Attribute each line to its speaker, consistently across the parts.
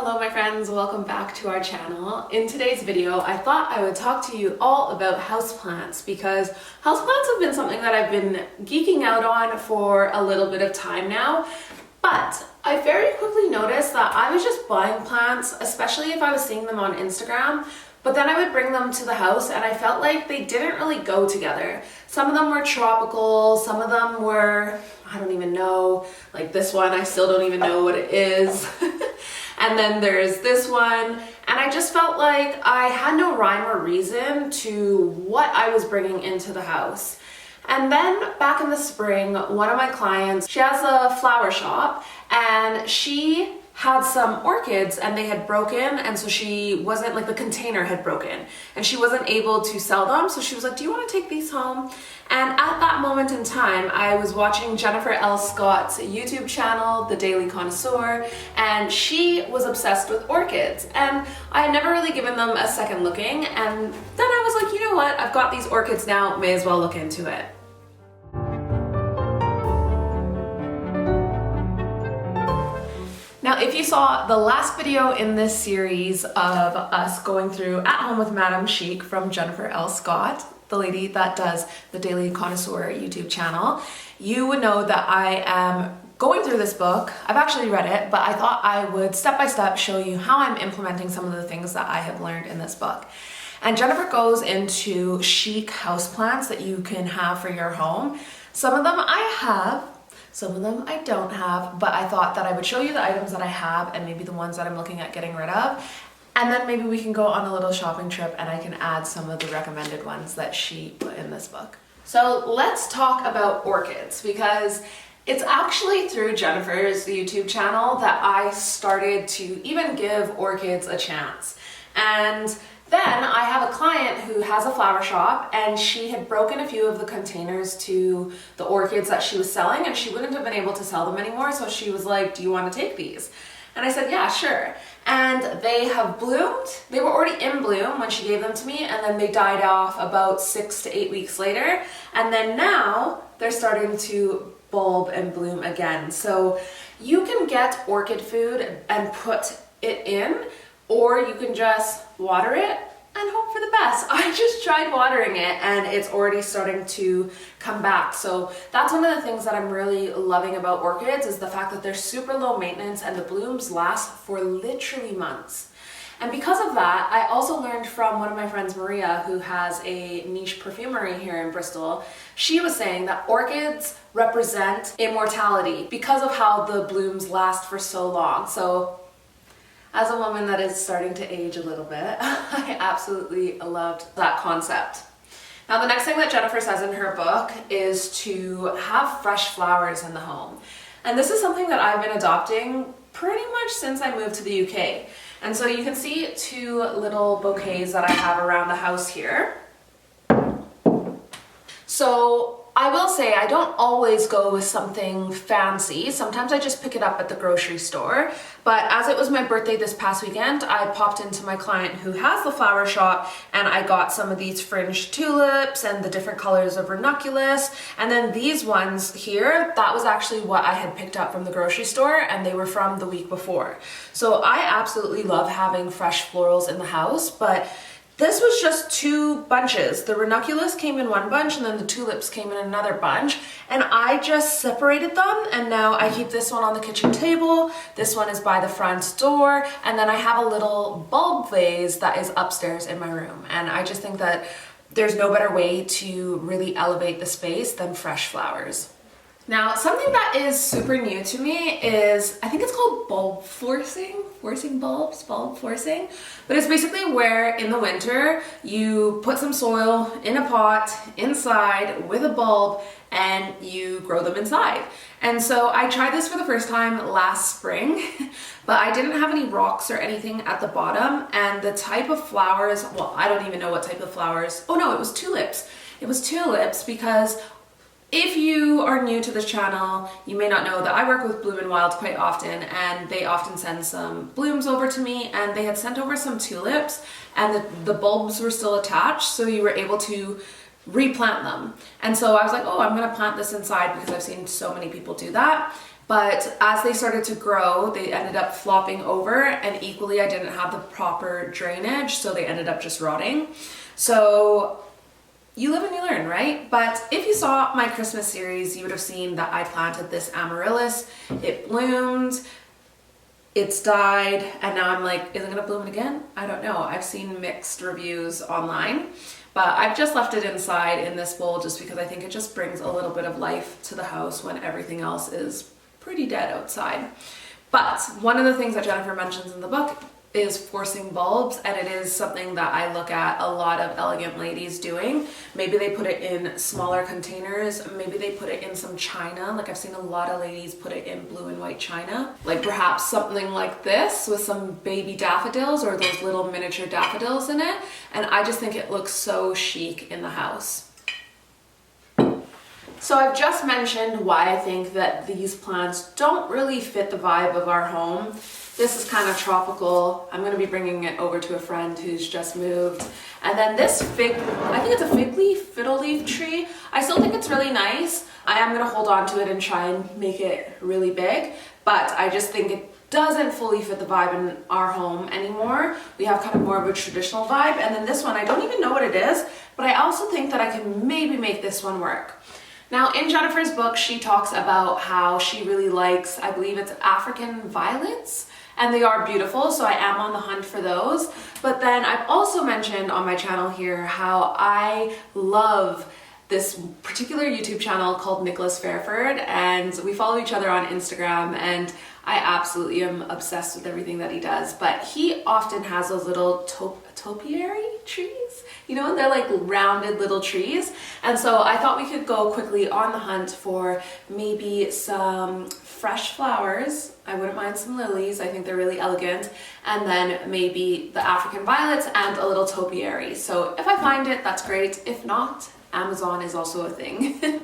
Speaker 1: Hello my friends, welcome back to our channel. In today's video, I thought I would talk to you all about houseplants because houseplants have been something that I've been geeking out on for a little bit of time now. But I very quickly noticed that I was just buying plants, especially if I was seeing them on Instagram, but then I would bring them to the house and I felt like they didn't really go together. Some of them were tropical, some of them were, I don't even know, like this one, I still don't even know what it is. And then there's this one, and I just felt like I had no rhyme or reason to what I was bringing into the house. And then back in the spring, one of my clients, she has a flower shop and she had some orchids and they had broken, and so she wasn't, like the container had broken and she wasn't able to sell them. So she was like, do you want to take these home? And at that moment in time, I was watching Jennifer L. Scott's YouTube channel, The Daily Connoisseur, and she was obsessed with orchids. And I had never really given them a second looking. And then I was like, you know what? I've got these orchids now, may as well look into it. Now, if you saw the last video in this series of us going through At Home with Madame Chic from Jennifer L. Scott, the lady that does the Daily Connoisseur YouTube channel, you would know that I am going through this book. I've actually read it, but I thought I would step by step show you how I'm implementing some of the things that I have learned in this book. And Jennifer goes into chic houseplants that you can have for your home. Some of them I have, some of them I don't have, but I thought that I would show you the items that I have and maybe the ones that I'm looking at getting rid of. And then maybe we can go on a little shopping trip and I can add some of the recommended ones that she put in this book. So let's talk about orchids, because it's actually through Jennifer's YouTube channel that I started to even give orchids a chance. And then I have a client who has a flower shop and she had broken a few of the containers to the orchids that she was selling and she wouldn't have been able to sell them anymore. So she was like, do you want to take these? And I said, yeah, sure. And they have bloomed. They were already in bloom when she gave them to me, and then they died off about 6 to 8 weeks later. And then now they're starting to bulb and bloom again. So you can get orchid food and put it in, or you can just water it and hope for the best. I just tried watering it and it's already starting to come back. So that's one of the things that I'm really loving about orchids, is the fact that they're super low maintenance and the blooms last for literally months. And because of that, I also learned from one of my friends, Maria, who has a niche perfumery here in Bristol. She was saying that orchids represent immortality because of how the blooms last for so long. So as a woman that is starting to age a little bit, I absolutely loved that concept. Now, the next thing that Jennifer says in her book is to have fresh flowers in the home. And this is something that I've been adopting pretty much since I moved to the UK. And so you can see two little bouquets that I have around the house here. So I will say I don't always go with something fancy. Sometimes I just pick it up at the grocery store. But as it was my birthday this past weekend, I popped into my client who has the flower shop and I got some of these fringed tulips and the different colors of ranunculus. And then these ones here, that was actually what I had picked up from the grocery store, and they were from the week before. So I absolutely love having fresh florals in the house, but this was just two bunches. The ranunculus came in one bunch and then the tulips came in another bunch, and I just separated them, and now I keep this one on the kitchen table, this one is by the front door, and then I have a little bulb vase that is upstairs in my room. And I just think that there's no better way to really elevate the space than fresh flowers. Now, something that is super new to me is, I think it's called bulb forcing bulbs, bulb forcing. But it's basically where in the winter you put some soil in a pot inside with a bulb and you grow them inside. And so I tried this for the first time last spring, but I didn't have any rocks or anything at the bottom, and the type of flowers, well, I don't even know what type of flowers. Oh no, it was tulips. It was tulips, because if you are new to this channel, you may not know that I work with Bloom and Wild quite often, and they often send some blooms over to me, and they had sent over some tulips and the bulbs were still attached, so you were able to replant them. And so I was like, oh, I'm gonna plant this inside because I've seen so many people do that. But as they started to grow, they ended up flopping over, and equally I didn't have the proper drainage, so they ended up just rotting. So you live and you learn, right? But if you saw my Christmas series, you would have seen that I planted this amaryllis. It bloomed, it's died, and now I'm like, is it gonna bloom again? I don't know. I've seen mixed reviews online, but I've just left it inside in this bowl just because I think it just brings a little bit of life to the house when everything else is pretty dead outside. But one of the things that Jennifer mentions in the book is forcing bulbs, and it is something that I look at a lot of elegant ladies doing. Maybe they put it in smaller containers, maybe they put it in some china. Like I've seen a lot of ladies put it in blue and white china, like perhaps something like this with some baby daffodils or those little miniature daffodils in it, and I just think it looks so chic in the house. So I've just mentioned why I think that these plants don't really fit the vibe of our home. This is kind of tropical. I'm going to be bringing it over to a friend who's just moved. And then this fig, I think it's a fig leaf, fiddle leaf tree. I still think it's really nice. I am going to hold on to it and try and make it really big, but I just think it doesn't fully fit the vibe in our home anymore. We have kind of more of a traditional vibe. And then this one, I don't even know what it is, but I also think that I can maybe make this one work. Now in Jennifer's book, she talks about how she really likes, I believe it's African violets, and they are beautiful, so I am on the hunt for those. But then I've also mentioned on my channel here how I love this particular YouTube channel called Nicholas Fairford, and we follow each other on Instagram, and I absolutely am obsessed with everything that he does. But he often has those little topiary trees, you know, they're like rounded little trees. And so I thought we could go quickly on the hunt for maybe some fresh flowers. I wouldn't mind some lilies, I think they're really elegant. And then maybe the African violets and a little topiary. So if I find it, that's great. If not, Amazon is also a thing.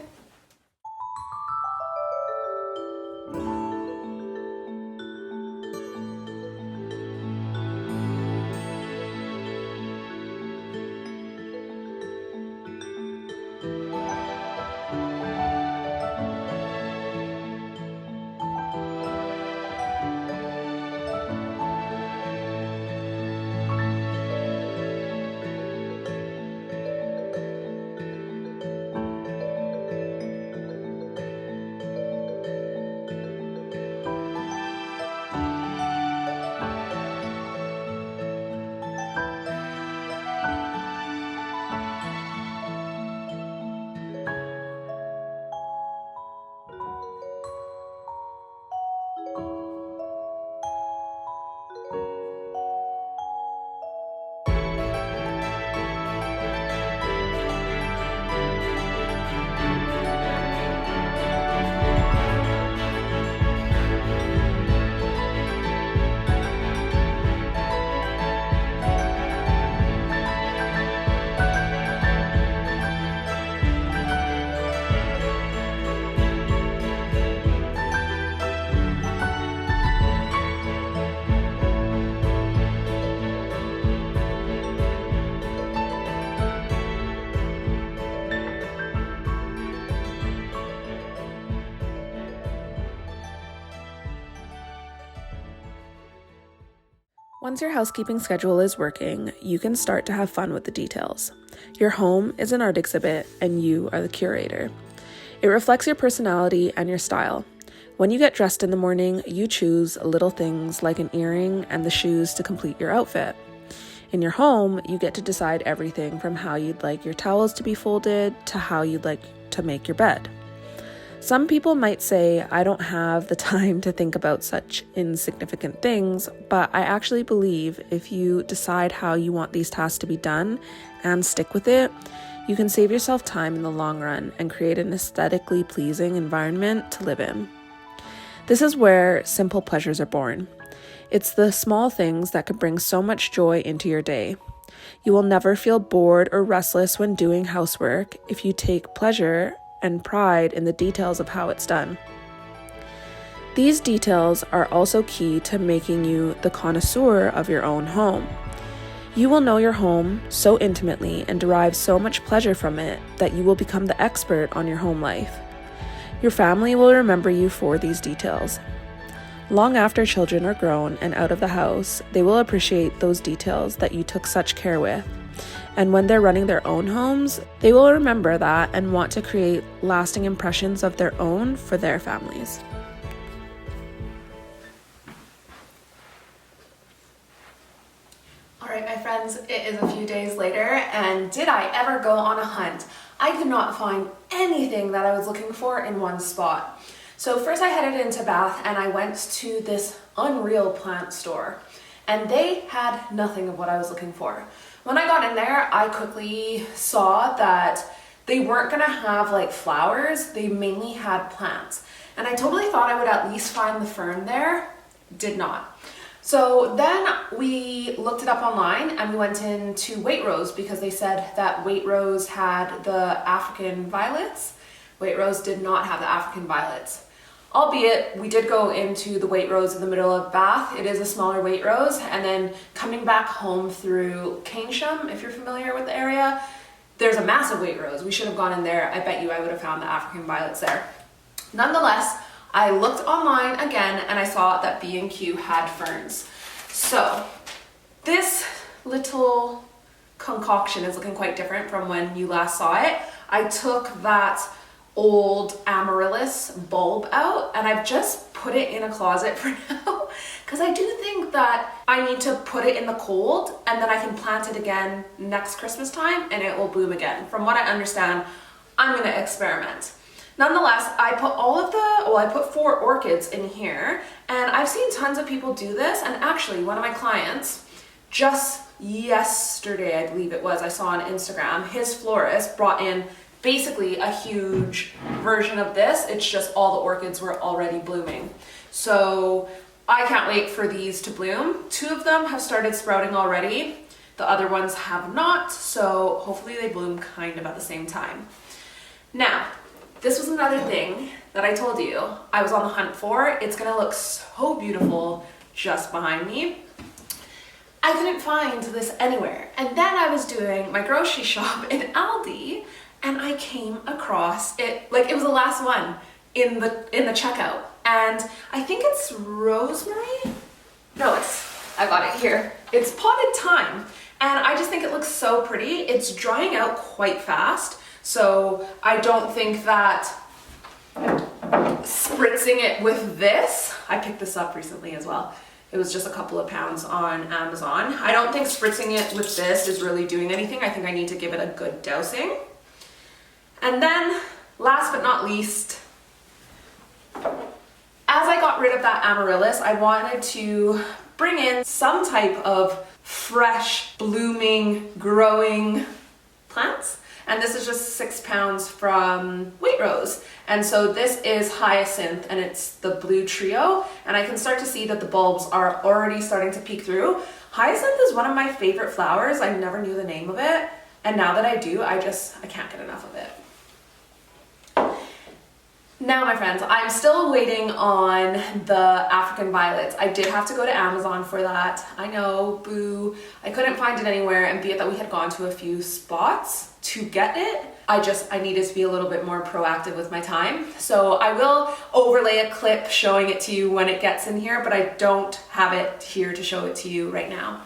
Speaker 1: Once your housekeeping schedule is working, you can start to have fun with the details. Your home is an art exhibit, and you are the curator. It reflects your personality and your style. When you get dressed in the morning, you choose little things like an earring and the shoes to complete your outfit. In your home, you get to decide everything from how you'd like your towels to be folded to how you'd like to make your bed. Some people might say, I don't have the time to think about such insignificant things, but I actually believe if you decide how you want these tasks to be done and stick with it, you can save yourself time in the long run and create an aesthetically pleasing environment to live in. This is where simple pleasures are born. It's the small things that can bring so much joy into your day. You will never feel bored or restless when doing housework if you take pleasure and pride in the details of how it's done. These details are also key to making you the connoisseur of your own home. You will know your home so intimately and derive so much pleasure from it that you will become the expert on your home life.
Speaker 2: Your family will remember you for these details. Long after children are grown and out of the house, they will appreciate those details that you took such care with. And when they're running their own homes, they will remember that and want to create lasting impressions of their own for their families.
Speaker 1: All right, my friends, it is a few days later, and did I ever go on a hunt? I could not find anything that I was looking for in one spot. So first I headed into Bath and I went to this Unreal plant store, and they had nothing of what I was looking for. When I got in there, I quickly saw that they weren't gonna have like flowers, they mainly had plants. And I totally thought I would at least find the fern there, did not. So then we looked it up online and we went into Waitrose because they said that Waitrose had the African violets. Waitrose did not have the African violets. Albeit, we did go into the Waitrose in the middle of Bath. It is a smaller Waitrose, and then coming back home through Keynsham, if you're familiar with the area, there's a massive Waitrose. We should have gone in there. I bet you I would have found the African violets there. Nonetheless, I looked online again and I saw that B&Q had ferns. So this little concoction is looking quite different from when you last saw it. I took that old amaryllis bulb out and I've just put it in a closet for now because I do think that I need to put it in the cold and then I can plant it again next Christmas time and it will bloom again. From what I understand, I'm going to experiment. Nonetheless, I put 4 orchids in here, and I've seen tons of people do this, and actually one of my clients, just yesterday I believe it was, I saw on Instagram, his florist brought in basically a huge version of this. It's just all the orchids were already blooming. So I can't wait for these to bloom. 2 of them have started sprouting already. The other ones have not, so hopefully they bloom kind of at the same time. Now, this was another thing that I told you I was on the hunt for. It's gonna look so beautiful just behind me. I couldn't find this anywhere. And then I was doing my grocery shop in Aldi and I came across it, like it was the last one in the checkout. And I think it's rosemary? No, I got it here. It's potted thyme. And I just think it looks so pretty. It's drying out quite fast. So I don't think that spritzing it with this, I picked this up recently as well. It was just a couple of pounds on Amazon. I don't think spritzing it with this is really doing anything. I think I need to give it a good dousing. And then last but not least, as I got rid of that amaryllis, I wanted to bring in some type of fresh, blooming, growing plants. And this is just 6 pounds from Waitrose. And so this is hyacinth and it's the blue trio. And I can start to see that the bulbs are already starting to peek through. Hyacinth is one of my favorite flowers. I never knew the name of it. And now that I do, I can't get enough of it. Now, my friends, I'm still waiting on the African violets. I did have to go to Amazon for that. I know, boo. I couldn't find it anywhere, and be it that we had gone to a few spots to get it, I needed to be a little bit more proactive with my time. So I will overlay a clip showing it to you when it gets in here, but I don't have it here to show it to you right now.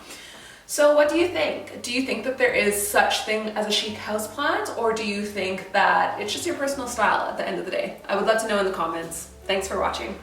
Speaker 1: So what do you think? Do you think that there is such thing as a chic houseplant, or do you think that it's just your personal style at the end of the day? I would love to know in the comments. Thanks for watching.